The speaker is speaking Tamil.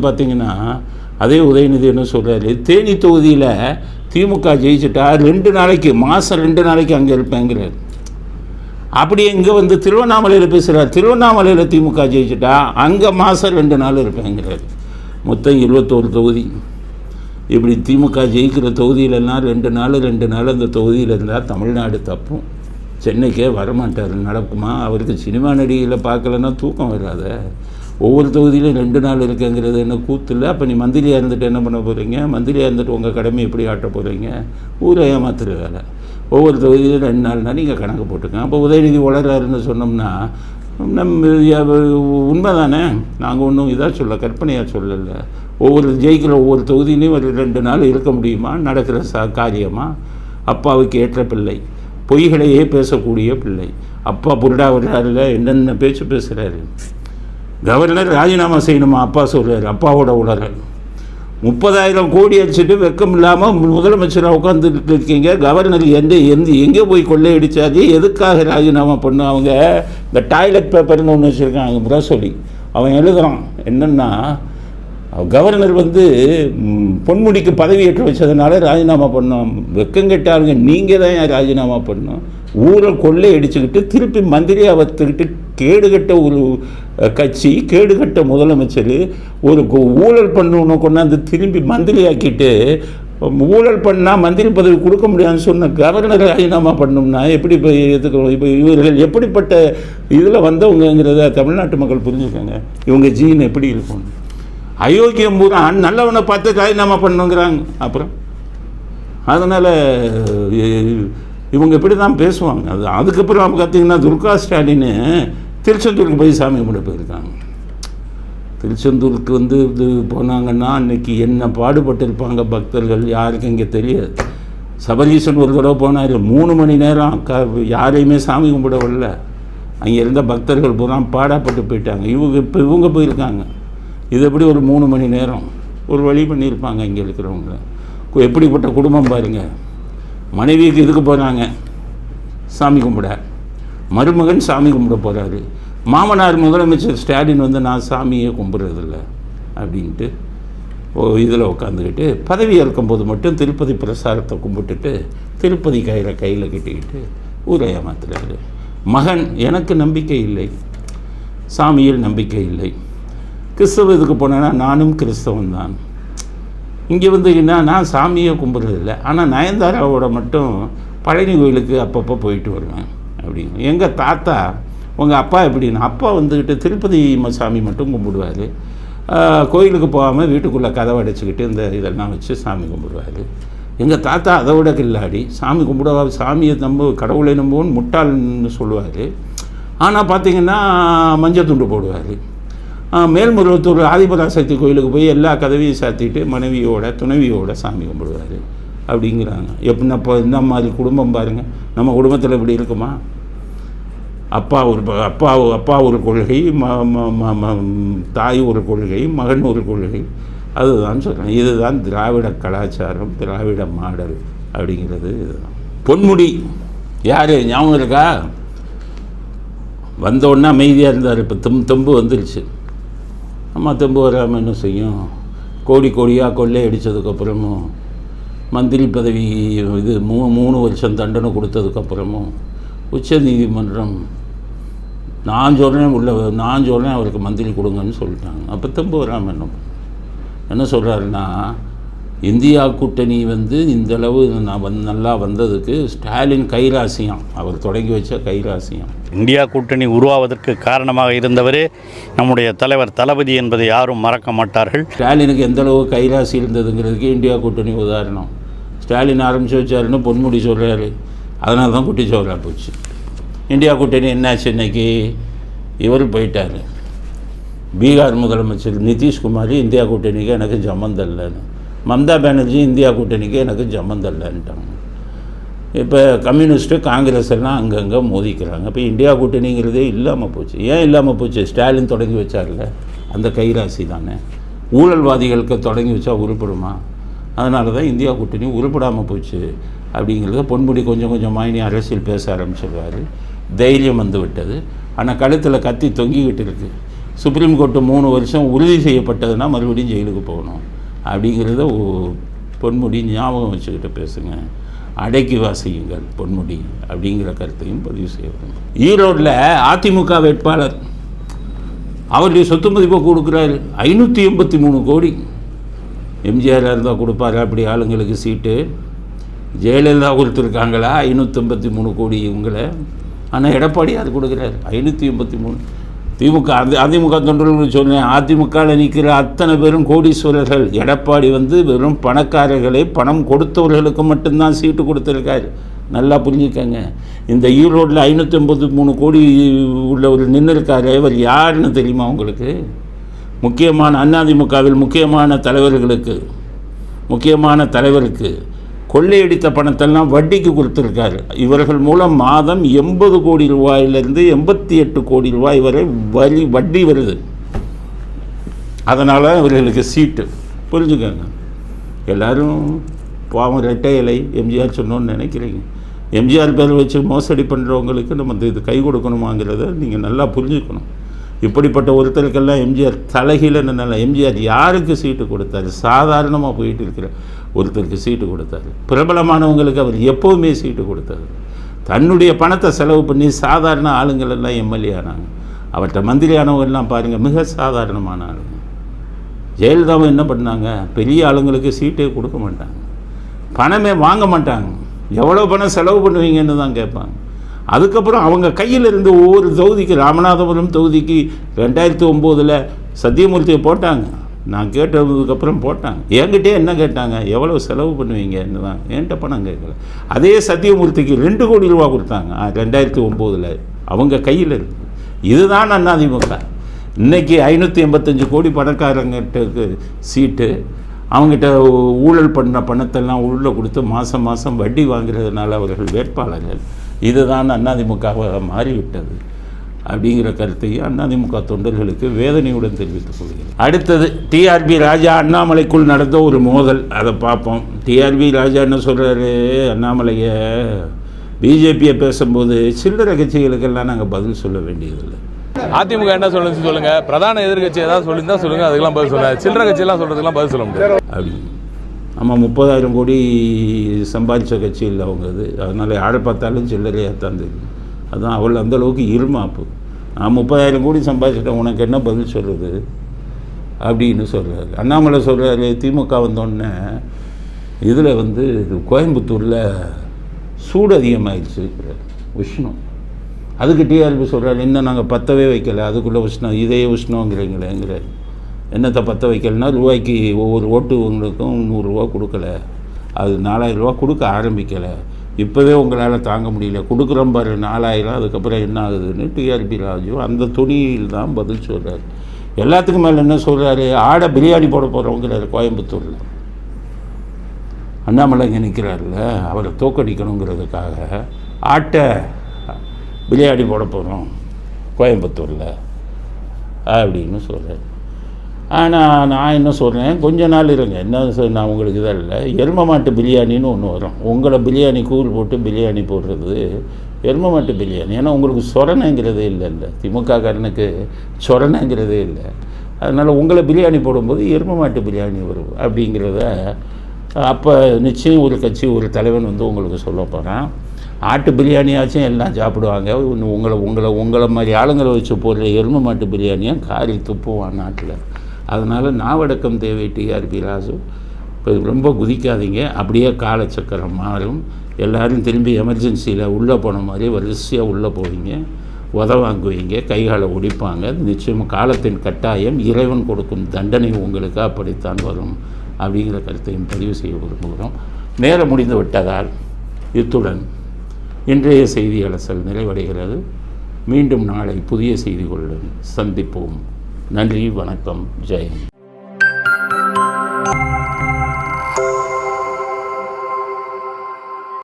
பார்த்தீங்கன்னா அதே உதயநிதி என்ன சொல்கிறாரு, தேனி தொகுதியில் திமுக ஜெயிச்சுட்டா 2 நாளைக்கு மாதம் 2 நாளைக்கு அங்கே இருப்பேங்கிறார். அப்படி இங்கே வந்து திருவண்ணாமலையில் பேசுகிறார், திருவண்ணாமலையில் திமுக ஜெயிச்சுட்டா அங்கே மாதம் 2 நாள் இருப்பேங்கிறார். மொத்தம் 21 தொகுதி. இப்படி திமுக ஜெயிக்கிற தொகுதியிலலாம் 2 நாள் அந்த தொகுதியில் இருந்தால் தமிழ்நாடு தப்பும். சென்னைக்கே வரமாட்டார். நடக்குமா? அவருக்கு சினிமா நடிகையில் பார்க்கலன்னா தூக்கம் வராத. ஒவ்வொரு தொகுதியிலும் 2 நாள் இருக்குங்கிறது என்ன கூத்து இல்லை? அப்போ நீ மந்திரியாக இருந்துட்டு என்ன பண்ண போகிறீங்க? மந்திரியாக இருந்துட்டு உங்கள் கடமை எப்படி ஆட்ட போகிறீங்க? ஊரை ஏமாத்துற வேலை. ஒவ்வொரு தொகுதியிலும் 2 நாள்னா நீங்கள் கணக்கு போட்டுக்கங்க. அப்போ உதயநிதி வளர்றாருன்னு சொன்னோம்னா உண்மை தானே. நாங்கள் ஒன்றும் இதாக சொல்ல, கற்பனையாக சொல்லலை. ஜெயிக்கிற ஒவ்வொரு தொகுதியிலையும் ஒரு 2 நாள் இருக்க முடியுமா? நடக்கிற காரியமாக? அப்பாவுக்கு ஏற்ற பிள்ளை, பொய்களையே பேசக்கூடிய பிள்ளை. அப்பா புருடா வர்றாருல, என்னென்ன பேச்சு பேசுகிறாரு. கவர்னர் ராஜினாமா செய்யணுமா அப்பா சொல்கிறார். அப்பாவோட உளறல். 30,000 கோடி அடிச்சுட்டு வெக்கம் இல்லாமல் முதலமைச்சராக உட்காந்துட்டு இருக்கீங்க. கவர்னர் எங்கே போய் கொள்ளையடிச்சாரு? எதுக்காக ராஜினாமா பண்ண? அவங்க இந்த டாய்லெட் பேப்பர்னு ஒன்று வச்சுருக்காங்க, முரசொலி. அவன் எழுதுகிறான் என்னென்னா, கவர்னர் வந்து பொன்முடிக்கு பதவியேற்று வச்சதுனால ராஜினாமா பண்ணோம். வெக்கங்கெட்டாருங்க, நீங்கள் தான் ஏன் ராஜினாமா பண்ணோம்? ஊரை கொள்ளை அடிச்சுக்கிட்டு திருப்பி மந்திரியாக வச்சுக்கிட்டு கேடுகட்ட ஒரு கட்சி, கேடுகட்ட முதலமைச்சர், ஒரு ஊழல் பண்ணணும் கொண்டாந்து திரும்பி மந்திரியாக்கிட்டு ஊழல் பண்ணால் மந்திரி பதவி கொடுக்க முடியாதுன்னு சொன்ன கவர்னர் ராஜினாமா பண்ணோம்னா எப்படி இப்போ எதுக்கிறோம்? இப்போ இவர்கள் எப்படிப்பட்ட இதில் வந்தவங்கிறத தமிழ்நாட்டு மக்கள் புரிஞ்சுக்கோங்க. இவங்க ஜீன் எப்படி இருக்கும்? அயோக்கியம் பூரா நல்லவனை பார்த்து ராஜினாமா பண்ணுங்கிறாங்க. அப்புறம் அதனால் இவங்க இப்படி தான் பேசுவாங்க. அதுக்கப்புறம் பார்த்தீங்கன்னா துர்கா ஸ்டாலின் திருச்செந்தூருக்கு போய் சாமி கும்பிட போயிருக்காங்க. திருச்செந்தூருக்கு வந்து இது போனாங்கன்னா அன்றைக்கி என்ன பாடுபட்டிருப்பாங்க பக்தர்கள், யாருக்கும் இங்கே தெரியாது. சபரீசன் ஒரு தடவை போனார், 3 மணி நேரம் யாரையுமே சாமி கும்பிட வரல. அங்கே இருந்த பக்தர்கள் பூரா பாடப்பட்டு போயிட்டாங்க. இவங்க போயிருக்காங்க. இது எப்படி ஒரு 3 மணி நேரம் ஒரு வழி பண்ணியிருப்பாங்க இங்கே இருக்கிறவங்க. எப்படிப்பட்ட குடும்பம் பாருங்கள். மனைவிக்கு இதுக்கு போகிறாங்க சாமி கும்பிட, மருமகன் சாமி கும்பிட போகிறாரு. மாமனார் முதலமைச்சர் ஸ்டாலின் வந்து நான் சாமியே கும்பிட்றதில்ல அப்படின்ட்டு இதில் உட்காந்துக்கிட்டு பதவி ஏற்கும்போது மட்டும் திருப்பதி பிரசாரத்தை கும்பிட்டுட்டு திருப்பதி கையில் கட்டிக்கிட்டு ஊரை ஏமாத்துறாரு. மகன் எனக்கு நம்பிக்கை இல்லை, சாமியில் நம்பிக்கை இல்லை. கிறிஸ்தவ இதுக்கு போனேன்னா நானும் கிறிஸ்தவன் தான். இங்கே வந்து என்ன, நான் சாமியை கும்பிட்றதில்ல, ஆனால் நயன்தாராவோட மட்டும் பழனி கோயிலுக்கு அப்பப்போ போயிட்டு வருவேன் அப்படின்னு. எங்கள் தாத்தா, உங்கள் அப்பா எப்படின்னா, அப்பா வந்துக்கிட்டு திருப்பதி சாமி மட்டும் கும்பிடுவார். கோயிலுக்கு போகாமல் வீட்டுக்குள்ளே கதவை அடைச்சிக்கிட்டு இந்த இதெல்லாம் வச்சு சாமி கும்பிடுவார். எங்கள் தாத்தா அதை விட கில்லாடி, சாமி கும்பிடுவா, சாமியை கடவுளை நம்புவோன்னு முட்டாள்னு சொல்லுவார். ஆனால் பார்த்திங்கன்னா மஞ்சள் துண்டு போடுவார். மேல்மருவத்தூர் ஆதிபராசக்தி கோயிலுக்கு போய் எல்லா கதவையும் சாத்திட்டு துணைவியோட சாமி கும்பிடுவார் அப்படிங்கிறாங்க. எப்படின்னா இப்போ இந்த மாதிரி குடும்பம் பாருங்கள். நம்ம குடும்பத்தில் இப்படி இருக்குமா? அப்பா ஒரு கொள்கை, தாய் ஒரு கொள்கை, மகன் ஒரு கொள்கை. அதுதான் சொல்கிறேன். இதுதான் திராவிட கலாச்சாரம், திராவிட மாடல் அப்படிங்கிறது இதுதான். பொன்முடி யார் ஞாபகம் இருக்கா? வந்தோடனே அமைதியாக இருந்தார். இப்போ தெம்பு வந்துருச்சு. அம்மா தெம்பு வராமல் என்ன செய்யும்? கோடியாக கொள்ளை அடித்ததுக்கப்புறமும், மந்திரி பதவி இது 3 வருஷம் தண்டனை கொடுத்ததுக்கப்புறமும் உச்சநீதிமன்றம் நான் சொல்கிறேன் அவருக்கு மந்திரி கொடுங்கன்னு சொல்லிட்டாங்க. அப்போ தெம்பு வராமல் என்ன சொல்கிறாருன்னா, இந்தியா கூட்டணி வந்து இந்தளவு நல்லா வந்ததுக்கு ஸ்டாலின் கைராசியம், அவர் தொடங்கி வச்ச கைராசியம். இந்தியா கூட்டணி உருவாவதற்கு காரணமாக இருந்தவரே நம்முடைய தலைவர் தளபதி என்பதை யாரும் மறக்க மாட்டார்கள். ஸ்டாலினுக்கு எந்தளவு கைராசி இருந்ததுங்கிறதுக்கு இந்தியா கூட்டணி உதாரணம். ஸ்டாலின் ஆரம்பித்து வச்சாருன்னு பொன்முடி சொல்கிறாரு. அதனால தான் குட்டிச்சோராக போச்சு. இந்தியா கூட்டணி என்னாச்சு? இன்னைக்கு இவர் போயிட்டார். பீகார் முதலமைச்சர் நிதிஷ்குமார் இந்தியா கூட்டணிக்கு எனக்கு சம்மந்தம் இல்லைன்னு, மம்தா பானர்ஜி இந்தியா கூட்டணிக்கு எனக்கு சம்மந்தம் இல்லைன்ட்டாங்க. இப்போ கம்யூனிஸ்ட்டு காங்கிரஸ் எல்லாம் அங்கங்கே மோதிக்கிறாங்க. இப்போ இந்தியா கூட்டணிங்கிறதே இல்லாமல் போச்சு. ஏன் இல்லாமல் போச்சு? ஸ்டாலின் தொடங்கி வச்சார்ல, அந்த கைராசி தானே. ஊழல்வாதிகளுக்கு தொடங்கி வச்சா உருப்படுமா? அதனால தான் இந்தியா கூட்டணி உருப்படாமல் போச்சு அப்படிங்கிறத பொன்முடி கொஞ்சம் இனி அரசியல் பேச ஆரம்பிச்சிருவார். தைரியம் வந்து விட்டது. ஆனால் கழுத்தில் கத்தி தொங்கிக்கிட்டு இருக்குது. சுப்ரீம் கோர்ட்டு 3 வருஷம் உறுதி செய்யப்பட்டதுன்னா மறுபடியும் ஜெயிலுக்கு போகணும் அப்படிங்கிறத பொன்முடி ஞாபகம் வச்சுக்கிட்டு பேசுங்க. அடக்கி வாசியுங்கள் பொன்முடி அப்படிங்கிற கருத்தையும் பதிவு செய்யணும். ஈரோட்டில் அதிமுக வேட்பாளர் அவருடைய சொத்து மதிப்பை கொடுக்குறாரு 583 கோடி. எம்ஜிஆர் இருந்தால் கொடுப்பாரு அப்படி ஆளுங்களுக்கு சீட்டு. ஜெயலலிதா கொடுத்துருக்காங்களா 583 கோடி இவங்களை? ஆனால் எடப்பாடி அது கொடுக்குறாரு 583. திமுக அதிமுக தொண்டர்கள் சொன்னேன், அதிமுகவில் நிற்கிற அத்தனை பேரும் கோடீஸ்வரர்கள். எடப்பாடி வெறும் பணக்காரர்களை பணம் கொடுத்தவர்களுக்கு மட்டும்தான் சீட்டு கொடுத்துருக்காரு. நல்லா புரிஞ்சுக்கங்க. இந்த ஈரோட்டில் 583 கோடி உள்ளவர் நின்று இருக்காரு. இவர் யாருன்னு தெரியுமா உங்களுக்கு? முக்கியமான அதிமுகவில் முக்கியமான தலைவருக்கு கொள்ளையடித்த பணத்தெல்லாம் வட்டிக்கு கொடுத்துருக்காரு. இவர்கள் மூலம் மாதம் 80 கோடி ரூபாயிலிருந்து 88 கோடி ரூபாய் வரை வட்டி வருது. அதனால் இவர்களுக்கு சீட்டு. புரிஞ்சுக்கோங்க. எல்லோரும் பாவம் ரெட்டை இலை எம்ஜிஆர் சொன்னோன்னு நினைக்கிறீங்க. எம்ஜிஆர் பேர் வச்சு மோசடி பண்ணுறவங்களுக்கு நம்ம இது கை கொடுக்கணுமாங்கிறத நீங்கள் நல்லா புரிஞ்சுக்கணும். இப்படிப்பட்ட ஒருத்தருக்கெல்லாம் எம்ஜிஆர் தலைகீழன்னு எம்ஜிஆர் யாருக்கு சீட்டு கொடுத்தாரு? சாதாரணமாக போயிட்டு இருக்கிற ஒருத்தருக்கு சீட்டு கொடுத்தாரு. பிரபலமானவங்களுக்கு அவர் எப்போவுமே சீட்டு கொடுத்தாரு. தன்னுடைய பணத்தை செலவு பண்ணி சாதாரண ஆளுங்களெல்லாம் எம்எல்ஏ ஆனாங்க. அவர்கிட்ட மந்திரி ஆனவங்கெல்லாம் பாருங்கள், மிக சாதாரணமான ஆளுங்க. ஜெயலலிதாவும் என்ன பண்ணாங்க? பெரிய ஆளுங்களுக்கு சீட்டே கொடுக்க மாட்டாங்க, பணமே வாங்க மாட்டாங்க. எவ்வளோ பணம் செலவு பண்ணுவீங்கன்னு தான் கேட்பாங்க. அதுக்கப்புறம் அவங்க கையில் இருந்து ஒவ்வொரு தொகுதிக்கு, ராமநாதபுரம் தொகுதிக்கு 2009 சத்தியமூர்த்தியை போட்டாங்க. நான் கேட்டதுக்கப்புறம் போட்டாங்க. என்கிட்டே என்ன கேட்டாங்க? எவ்வளோ செலவு பண்ணுவீங்கன்னு தான். என்கிட்ட பணம் கேட்கல. அதே சத்தியமூர்த்திக்கு 2 கோடி ரூபா கொடுத்தாங்க 2009 அவங்க கையில் இருக்கு. இதுதான் அதிமுக. இன்றைக்கி 585 கோடி பணக்காரங்கிட்ட சீட்டு. அவங்ககிட்ட ஊழல் பண்ண பணத்தெல்லாம் உள்ளே கொடுத்து மாதம் மாதம் வட்டி வாங்கிறதுனால அவர்கள் வேட்பாளர்கள். இதுதான் அதிமுகவாக மாறிவிட்டது அப்படிங்கிற கருத்தையும் அதிமுக தொண்டர்களுக்கு வேதனையுடன் தெரிவித்துக் கொள்கிறேன். அடுத்தது டிஆர்பி ராஜா அண்ணாமலைக்குள் நடந்த ஒரு மோதல், அதை பார்ப்போம். டிஆர்பி ராஜா என்ன சொல்கிறாரு? அண்ணாமலையை பிஜேபியை பேசும்போது சில்லறை கட்சிகளுக்கெல்லாம் நாங்கள் பதில் சொல்ல வேண்டியதில்லை. அதிமுக என்ன சொல்லுன்னு சொல்லுங்க, பிரதான எதிர்கட்சி ஏதாவது சொல்லியிருந்தா சொல்லுங்க, அதுக்கெல்லாம் பதில் சொல்லுங்க. சில்லறை கட்சியெல்லாம் சொல்றதுக்கெல்லாம் பதில் சொல்ல முடியாது அப்படி. ஆமாம், 30,000 கோடி சம்பாதிச்ச கட்சி இல்லை அவங்க. அதனால் யாரை பார்த்தாலும் சில்லறையாக தான் தெரியும். அதுதான் அவள் அந்தளவுக்கு இருமாப்பு. நான் 30,000 கோடி சம்பாதிச்சிட்டேன், உனக்கு என்ன பதில் சொல்கிறது அப்படின்னு சொல்கிறாரு. அண்ணாமலை சொல்கிறாரு, திமுக வந்தோடனே இதில் கோயம்புத்தூரில் சூடு அதிகமாகிடுச்சு, உஷ்ணம். அதுக்கு டிஆர்பி சொல்கிறாரு, இன்னும் நாங்கள் பற்றவே வைக்கலை, அதுக்குள்ளே உஷ்ணம், இதே உஷ்ணங்கிறீங்களேங்கிறார். என்னத்தை பற்ற வைக்கலைன்னா, ரூபாய்க்கு ஒவ்வொரு ஓட்டுவங்களுக்கும் 100 ரூபா கொடுக்கல, அது 4,000 ரூபா கொடுக்க ஆரம்பிக்கலை, இப்போவே உங்களால் தாங்க முடியல, கொடுக்குறோம் பாரு 4,000, அதுக்கப்புறம் என்ன ஆகுதுன்னு டிஆர்பி ராஜு அந்த துணியில் தான் பதில் சொல்கிறார். எல்லாத்துக்கும் மேலே என்ன சொல்கிறாரு? ஆடை பிரியாணி போட போகிறவங்கிறாரு கோயம்புத்தூரில். அண்ணாமலை இங்கே நிற்கிறாருல்ல, அவரை தோக்கடிக்கணுங்கிறதுக்காக ஆட்டை பிரியாணி போட போகிறோம் கோயம்புத்தூரில் அப்படின்னு சொல்கிறார். ஆனால் நான் என்ன சொல்கிறேன், கொஞ்ச நாள் இருங்க. என்ன நான் உங்களுக்கு இதாக இல்லை, எரும மாட்டு பிரியாணின்னு ஒன்று வரும். உங்களை பிரியாணி கூழ் போட்டு பிரியாணி போடுறது எரும மாட்டு பிரியாணி. ஏன்னா உங்களுக்கு சொரணங்கிறதே இல்லை, திமுககாரனுக்கு சொரணங்கிறதே இல்லை. அதனால் உங்களை பிரியாணி போடும்போது எரும மாட்டு பிரியாணி வரும் அப்படிங்கிறத அப்போ நிச்சயம் ஒரு கட்சி ஒரு தலைவன் உங்களுக்கு சொல்ல போகிறான். ஆட்டு பிரியாணியாச்சும் எல்லாம் சாப்பிடுவாங்க, உங்களை மாதிரி ஆளுங்களை வச்சு போடுற எரும மாட்டு பிரியாணியாக காரி துப்புவான் நாட்டில். அதனால் நாவடக்கம் தேவை டிஆர்பி ராஜு. இப்போ ரொம்ப குதிக்காதீங்க, அப்படியே காலச்சக்கரம் மாறும். எல்லோரும் திரும்பி எமர்ஜென்சியில் உள்ளே போன மாதிரி வரிசையாக உள்ளே போவீங்க, வாங்குவீங்க, கைகாலை ஒடிப்பாங்க. நிச்சயமாக காலத்தின் கட்டாயம், இறைவன் கொடுக்கும் தண்டனை உங்களுக்கு அப்படித்தான் வரும் அப்படிங்கிற கருத்தையும் பதிவு செய்ய விரும்புகிறோம். நேரம் முடிந்து விட்டதால் இத்துடன் இன்றைய செய்தி அலசல் நிறைவடைகிறது. மீண்டும் நாளை புதிய செய்திகளுடன் சந்திப்போம். நன்றி, வணக்கம், ஜெய்.